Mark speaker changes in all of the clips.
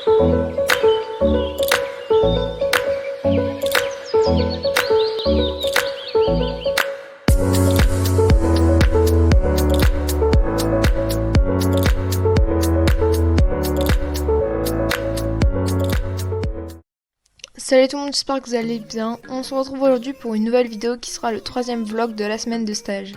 Speaker 1: Salut tout le monde, j'espère que vous allez bien. On se retrouve aujourd'hui pour une nouvelle vidéo qui sera le 3e vlog de la semaine de stage.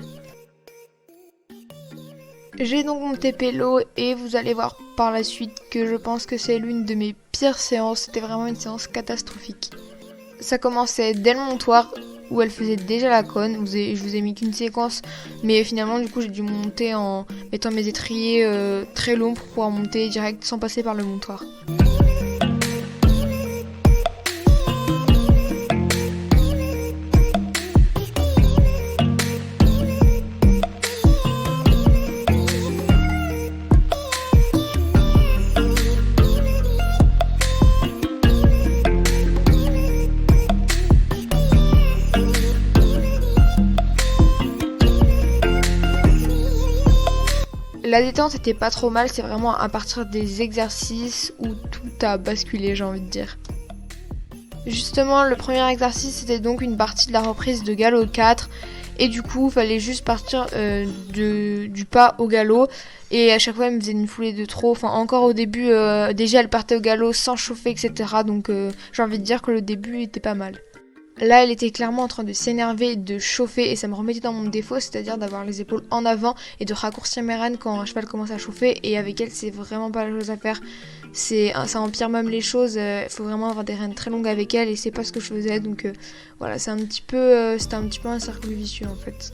Speaker 1: J'ai donc monté Pélo et vous allez voir par la suite que je pense que c'est l'une de mes pires séances. C'était vraiment une séance catastrophique. Ça commençait dès le montoir où elle faisait déjà la conne. Je vous ai mis qu'une séquence, mais finalement du coup j'ai dû monter en mettant mes étriers très longs pour pouvoir monter direct sans passer par le montoir. La détente était pas trop mal, c'est vraiment à partir des exercices où tout a basculé, j'ai envie de dire. Justement, le premier exercice c'était donc une partie de la reprise de galop 4 et du coup il fallait juste partir du pas au galop et à chaque fois elle me faisait une foulée de trop, enfin encore au début déjà elle partait au galop sans chauffer etc. Donc j'ai envie de dire que le début était pas mal. Là, elle était clairement en train de s'énerver, de chauffer et ça me remettait dans mon défaut, c'est-à-dire d'avoir les épaules en avant et de raccourcir mes rênes quand un cheval commence à chauffer. Et avec elle, c'est vraiment pas la chose à faire. Ça empire même les choses. Il faut vraiment avoir des rênes très longues avec elle et c'est pas ce que je faisais. Donc voilà, c'était un petit peu un cercle vicieux en fait.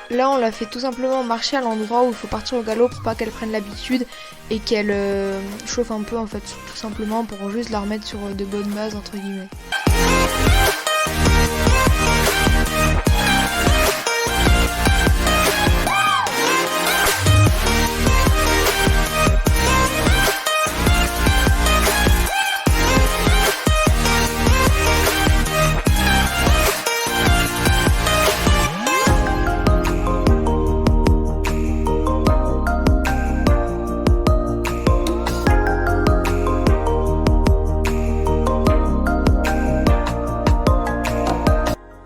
Speaker 1: Là, on l'a fait tout simplement marcher à l'endroit où il faut partir au galop pour pas qu'elle prenne l'habitude et qu'elle chauffe un peu en fait, tout simplement pour juste la remettre sur de bonnes bases entre guillemets.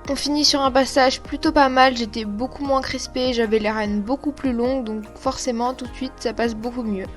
Speaker 1: On finit sur un passage plutôt pas mal, j'étais beaucoup moins crispée, j'avais les rênes beaucoup plus longues, donc forcément tout de suite ça passe beaucoup mieux.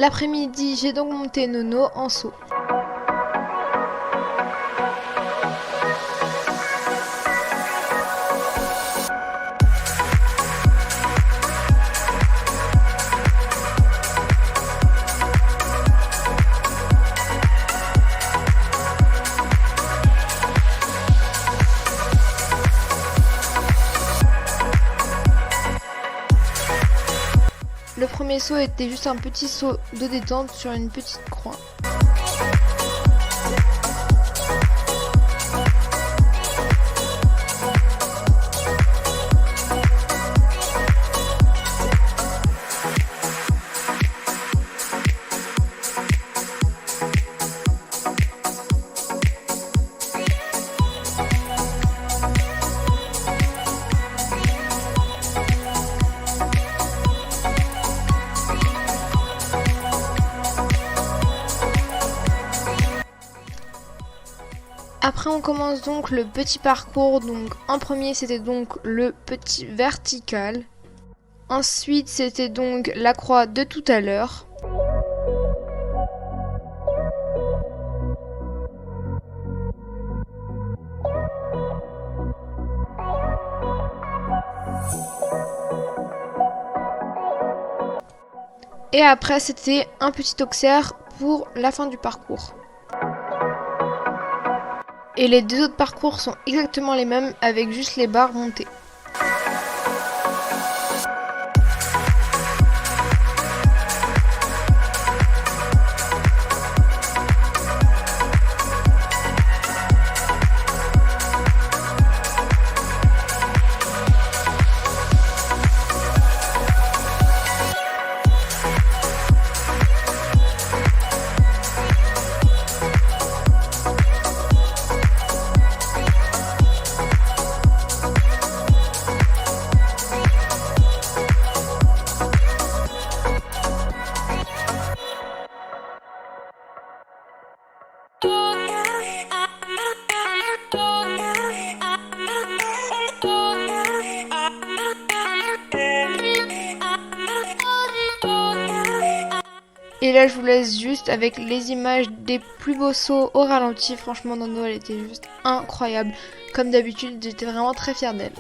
Speaker 1: L'après-midi, j'ai donc monté Nono en saut. Le premier saut était juste un petit saut de détente sur une petite croix. Après on commence donc le petit parcours, donc en premier c'était donc le petit vertical. Ensuite c'était donc la croix de tout à l'heure. Et après c'était un petit auxerre pour la fin du parcours. Et les deux autres parcours sont exactement les mêmes avec juste les barres montées. Et là je vous laisse juste avec les images des plus beaux sauts au ralenti. Franchement Nono elle était juste incroyable. Comme d'habitude j'étais vraiment très fière d'elle.